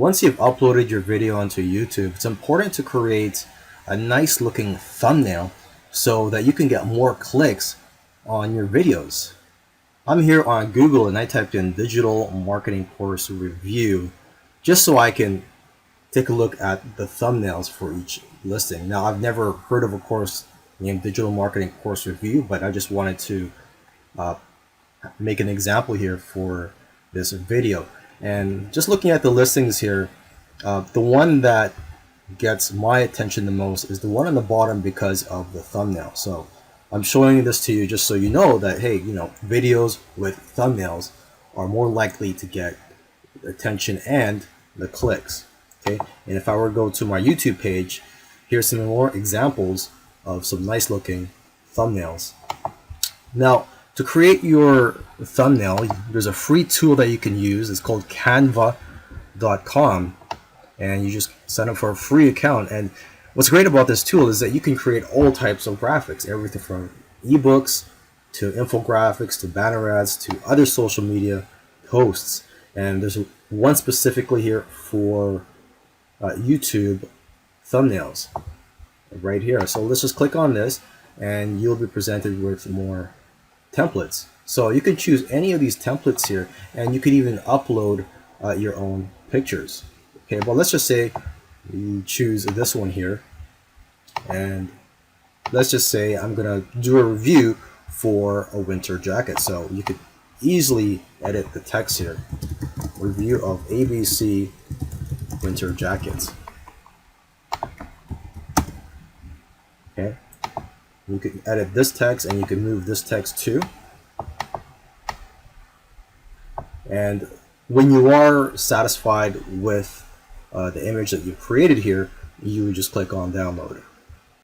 once you've uploaded your video onto YouTube, it's important to create a nice looking thumbnail so that you can get more clicks on your videos. I'm here on Google and I typed in digital marketing course review just so I can take a look at the thumbnails for each listing. Now, I've never heard of a course named digital marketing course review, but I just wanted to make an example here for this video. And just looking at the listings here, the one that gets my attention the most is the one on the bottom because of the thumbnail. So I'm showing this to you just so you know that, hey, videos with thumbnails are more likely to get attention and the clicks. Okay, and if I were to go to my YouTube page, here's some more examples of some nice looking thumbnails. Now, to create your thumbnail, there's a free tool that you can use. It's called canva.com, and you just sign up for a free account. And what's great about this tool is that you can create all types of graphics, everything from ebooks to infographics to banner ads to other social media posts. And there's one specifically here for YouTube thumbnails right here. So let's just click on this and you'll be presented with more templates. So you can choose any of these templates here, and you can even upload your own pictures. Okay, but let's just say you choose this one here, and let's just say I'm gonna do a review for a winter jacket. So you could easily edit the text here. Review of ABC winter jackets. Okay, you can edit this text and you can move this text too. And when you are satisfied with the image that you've created here, you would just click on download.